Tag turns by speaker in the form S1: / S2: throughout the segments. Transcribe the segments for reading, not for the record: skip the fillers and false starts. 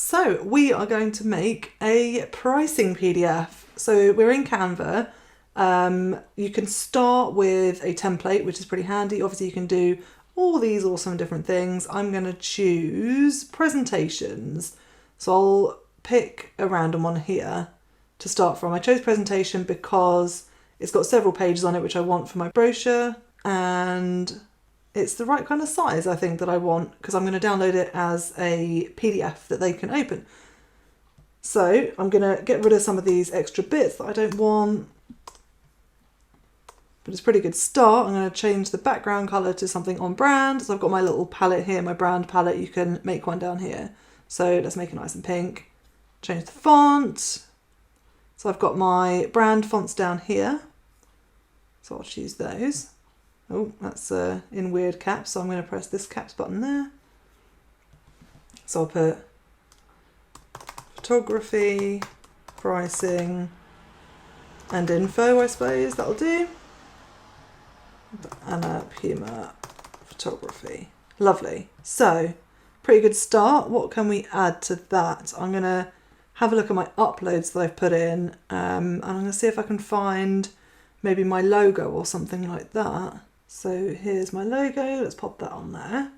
S1: So we are going to make a pricing PDF. So we're in Canva. You can start with a template, which is pretty handy. Obviously you can do all these awesome different things. I'm going to choose presentations. So I'll pick a random one here to start from. I chose presentation because it's got several pages on it, which I want for my brochure, and it's the right kind of size, I think, that I want, because I'm going to download it as a PDF that they can open. So I'm going to get rid of some of these extra bits that I don't want, but it's a pretty good start. I'm going to change the background colour to something on brand. So I've got my little palette here, my brand palette. You can make one down here. So let's make it nice and pink. Change the font. So I've got my brand fonts down here. So I'll choose those. Oh, that's in weird caps, so I'm going to press this caps button there. So I'll put photography, pricing, and info, I suppose, that'll do. Anna Puma photography. Lovely. So, pretty good start. What can we add to that? I'm going to have a look at my uploads that I've put in, and I'm going to see if I can find maybe my logo or something like that. So here's my logo, let's pop that on there.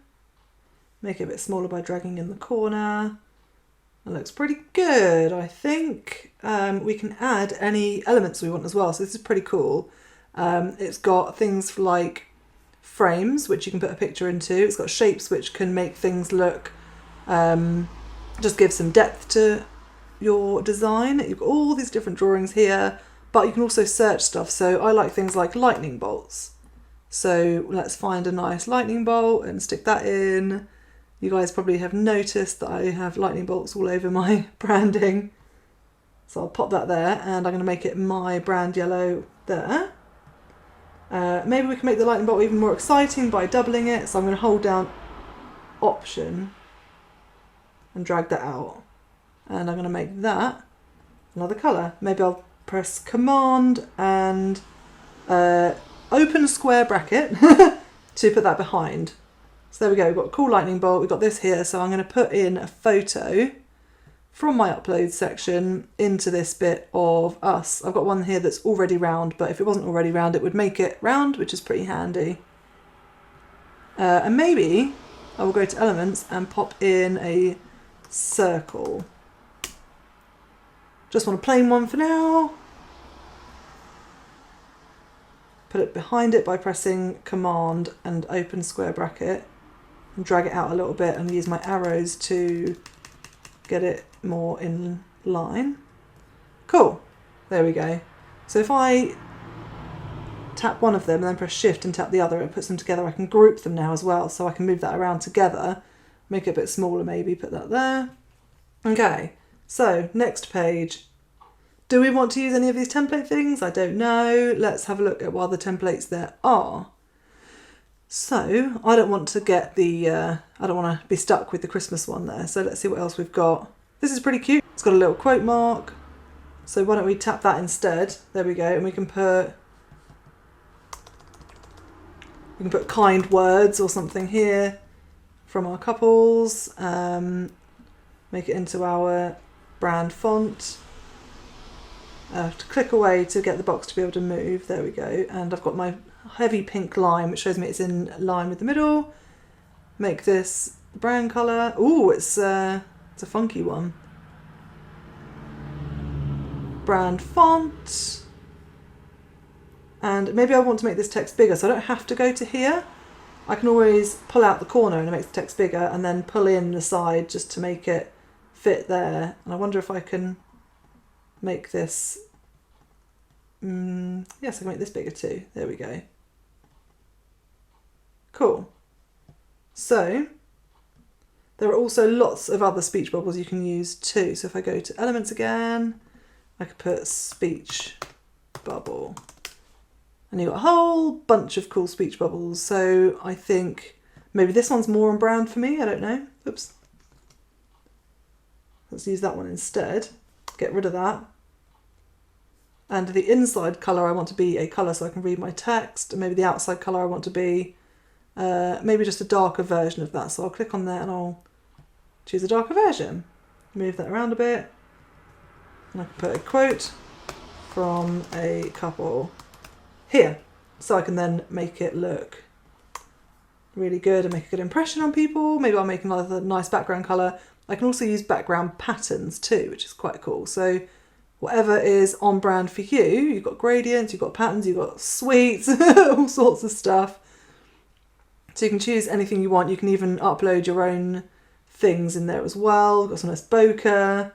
S1: Make it a bit smaller by dragging in the corner. It looks pretty good, I think. We can add any elements we want as well, so this is pretty cool. It's got things like frames, which you can put a picture into. It's got shapes which can make things look, just give some depth to your design. You've got all these different drawings here, but you can also search stuff. So I like things like lightning bolts. So let's find a nice lightning bolt and stick that in. You guys probably have noticed that I have lightning bolts all over my branding. So I'll pop that there, and I'm going to make it my brand yellow there. Maybe we can make the lightning bolt even more exciting by doubling it. So I'm going to hold down Option and drag that out. And I'm going to make that another colour. Maybe I'll press Command and open square bracket to put that behind. So there we go, we've got a cool lightning bolt, we've got this here, so I'm going to put in a photo from my uploads section into this bit of us. I've got one here that's already round, but if it wasn't already round it would make it round, which is pretty handy. And maybe I will go to elements and pop in a circle. Just want a plain one for now. Put it behind it by pressing Command and open square bracket and drag it out a little bit and use my arrows to get it more in line. Cool, there we go. So if I tap one of them and then press Shift and tap the other, it puts them together. I can group them now as well, so I can move that around together, make it a bit smaller maybe, put that there. Okay, so next page. Do we want to use any of these template things? I don't know. Let's have a look at what other templates there are. So I don't want to get the, I don't want to be stuck with the Christmas one there. So let's see what else we've got. This is pretty cute. It's got a little quote mark. So why don't we tap that instead? There we go. And we can put kind words or something here from our couples. Make it into our brand font. To click away to get the box to be able to move. There we go. And I've got my heavy pink line, which shows me it's in line with the middle. Make this the brand colour. Ooh, it's a funky one. Brand font. And maybe I want to make this text bigger, so I don't have to go to here. I can always pull out the corner and it makes the text bigger, and then pull in the side just to make it fit there. And I wonder if I can make this, yes, I can make this bigger too. There we go. Cool. So there are also lots of other speech bubbles you can use too. So if I go to elements again, I could put speech bubble, and you've got a whole bunch of cool speech bubbles. So I think maybe this one's more on brand for me. I don't know. Oops. Let's use that one instead. Get rid of that. And the inside colour I want to be a colour so I can read my text, and maybe the outside colour I want to be maybe just a darker version of that. So I'll click on there and I'll choose a darker version. Move that around a bit. And I can put a quote from a couple here. So I can then make it look really good and make a good impression on people. Maybe I'll make another nice background colour. I can also use background patterns too, which is quite cool. So whatever is on brand for you, you've got gradients, you've got patterns, you've got suites, all sorts of stuff. So you can choose anything you want. You can even upload your own things in there as well. Got some nice bokeh.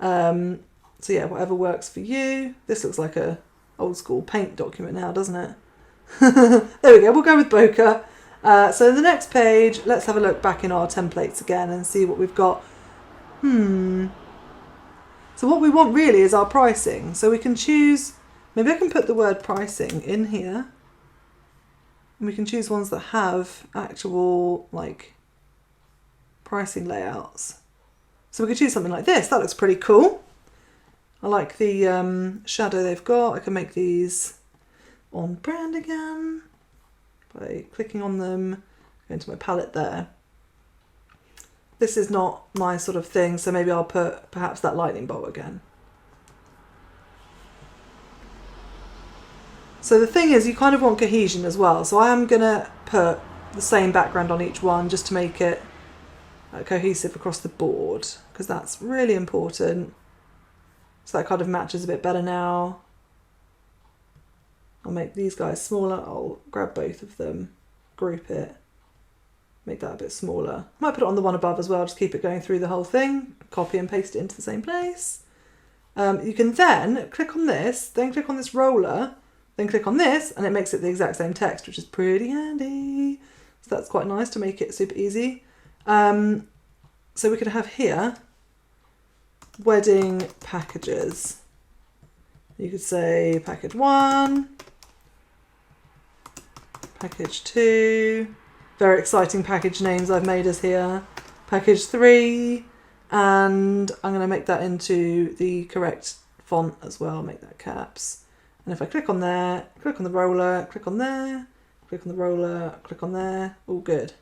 S1: So yeah, whatever works for you. This looks like a old school paint document now, doesn't it? There we go, we'll go with bokeh. So the next page, let's have a look back in our templates again and see what we've got. So what we want really is our pricing. So we can choose, maybe I can put the word pricing in here. And we can choose ones that have actual like pricing layouts. So we could choose something like this. That looks pretty cool. I like the shadow they've got. I can make these on brand again by clicking on them, going to my palette there. This is not my sort of thing, so maybe I'll put perhaps that lightning bolt again. So the thing is, you kind of want cohesion as well. So I am going to put the same background on each one just to make it cohesive across the board, because that's really important. So that kind of matches a bit better now. I'll make these guys smaller. I'll grab both of them, group it, make that a bit smaller. I might put it on the one above as well, just keep it going through the whole thing, copy and paste it into the same place. You can then click on this, then click on this roller, then click on this, and it makes it the exact same text, which is pretty handy. So that's quite nice to make it super easy. So we could have here, wedding packages. You could say package 1, package 2, very exciting package names I've made us here, package 3, and I'm going to make that into the correct font as well, make that caps. And if I click on there, click on the roller, click on there, click on the roller, click on there, all good.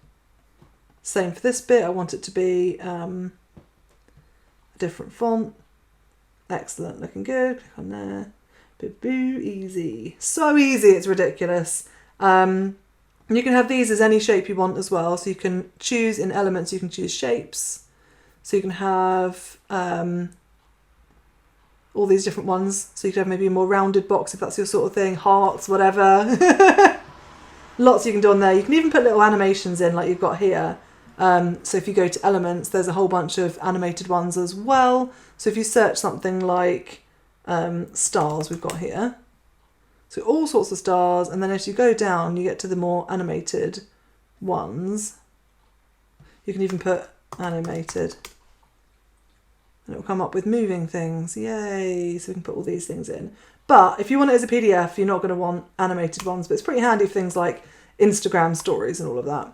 S1: Same for this bit, I want it to be a different font. Excellent, looking good, click on there. Boo, easy. So easy, it's ridiculous. You can have these as any shape you want as well. So you can choose in elements, you can choose shapes. So you can have all these different ones. So you could have maybe a more rounded box if that's your sort of thing, hearts, whatever. Lots you can do on there. You can even put little animations in like you've got here. So if you go to elements, there's a whole bunch of animated ones as well. So if you search something like stars, we've got here. So all sorts of stars, and then as you go down, you get to the more animated ones. You can even put animated, and it will come up with moving things. Yay! So we can put all these things in. But if you want it as a PDF, you're not going to want animated ones, but it's pretty handy for things like Instagram stories and all of that.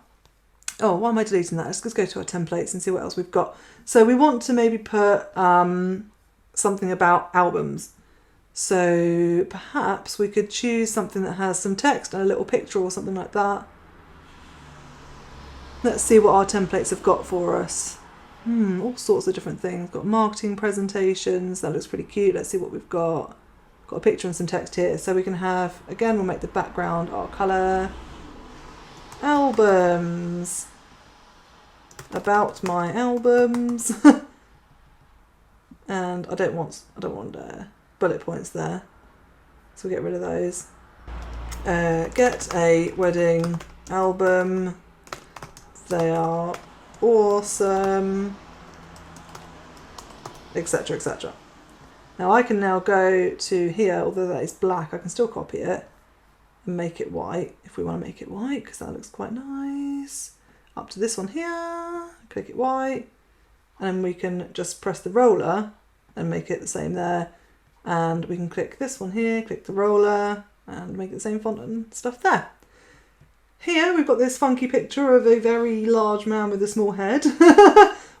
S1: Oh, why am I deleting that? Let's just go to our templates and see what else we've got. So we want to maybe put something about albums. So perhaps we could choose something that has some text and a little picture or something like that. Let's see what our templates have got for us. All sorts of different things. Got marketing presentations. That looks pretty cute. Let's see what we've got. Got a picture and some text here. So we can have, again, we'll make the background our colour. Albums. About my albums. And I don't want bullet points there, so we'll get rid of those. Get a wedding album. They are awesome, etc, etc. Now I can now go to here, although that is black, I can still copy it and make it white if we want to make it white, because that looks quite nice. Up to this one here, click it white, and then we can just press the roller and make it the same there. And we can click this one here, click the roller, and make it the same font and stuff there. Here we've got this funky picture of a very large man with a small head.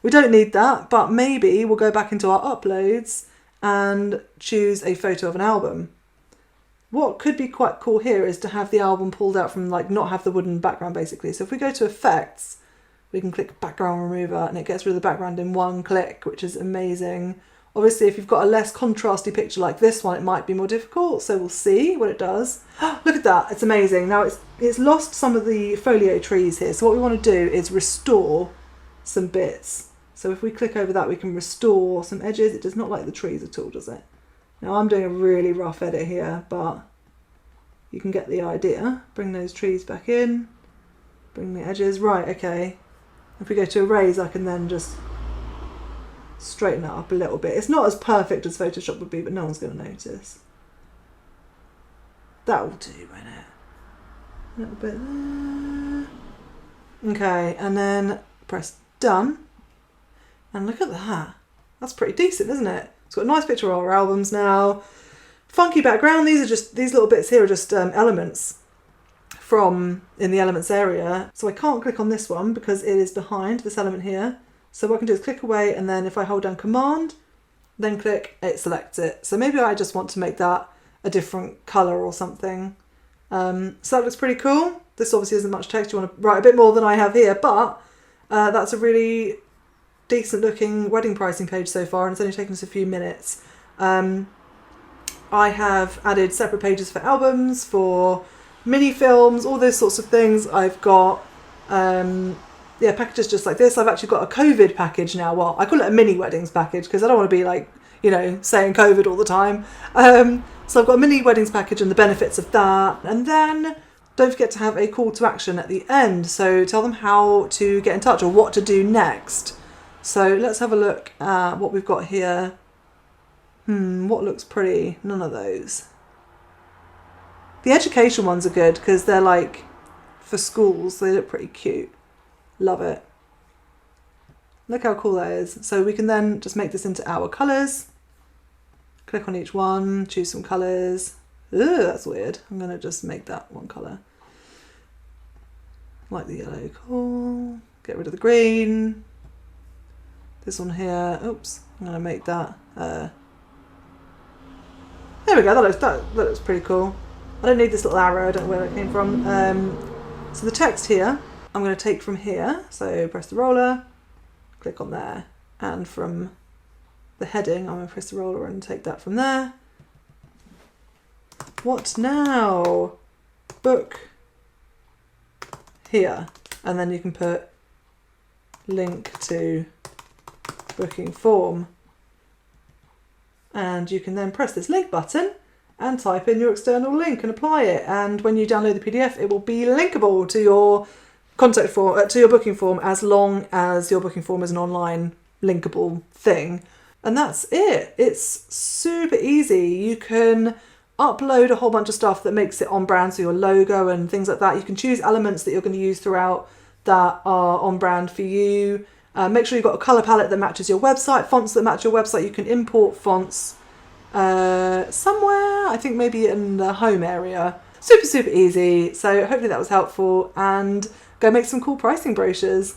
S1: We don't need that, but maybe we'll go back into our uploads and choose a photo of an album. What could be quite cool here is to have the album pulled out from, like, not have the wooden background basically. So if we go to effects, we can click background remover and it gets rid of the background in one click, which is amazing. Obviously, if you've got a less contrasty picture like this one, it might be more difficult, so we'll see what it does. Look at that, it's amazing. Now it's lost some of the folio trees here, so what we want to do is restore some bits. So if we click over that, we can restore some edges. It does not like the trees at all, does it? Now I'm doing a really rough edit here, but you can get the idea. Bring those trees back in, bring the edges, right, okay. If we go to erase, I can then just straighten that up a little bit. It's not as perfect as Photoshop would be, but no one's going to notice. That will do, won't it? A little bit there. Okay, and then press done. And look at that. That's pretty decent, isn't it? It's got a nice picture of our albums now. Funky background. These little bits here are just elements from in the elements area. So I can't click on this one because it is behind this element here. So what I can do is click away, and then if I hold down Command, then click, it selects it. So maybe I just want to make that a different colour or something. So that looks pretty cool. This obviously isn't much text. You want to write a bit more than I have here, but that's a really decent looking wedding pricing page so far, and it's only taken us a few minutes. I have added separate pages for albums, for mini films, all those sorts of things. I've got packages just like this. I've actually got a COVID package now. Well, I call it a mini weddings package because I don't want to be like, you know, saying COVID all the time. So I've got a mini weddings package and the benefits of that. And then don't forget to have a call to action at the end. So tell them how to get in touch or what to do next. So let's have a look at what we've got here. What looks pretty? None of those. The education ones are good because they're like for schools. They look pretty cute. Love it. Look how cool that is. So we can then just make this into our colours. Click on each one, choose some colours. Ugh, that's weird. I'm going to just make that one colour. Like the yellow, cool. Get rid of the green. This one here, oops, I'm going to make that. There we go, that looks pretty cool. I don't need this little arrow, I don't know where that came from. So the text here, I'm going to take from here. So press the roller, click on there. And from the heading, I'm going to press the roller and take that from there. What now? Book here. And then you can put link to booking form. And you can then press this link button and type in your external link and apply it. And when you download the PDF, it will be linkable to your contact form, to your booking form, as long as your booking form is an online linkable thing. And that's it. It's super easy. You can upload a whole bunch of stuff that makes it on brand, so your logo and things like that. You can choose elements that you're going to use throughout that are on brand for you. Make sure you've got a colour palette that matches your website, fonts that match your website. You can import fonts somewhere, I think maybe in the home area. Super, super easy. So hopefully that was helpful, and go make some cool pricing brochures.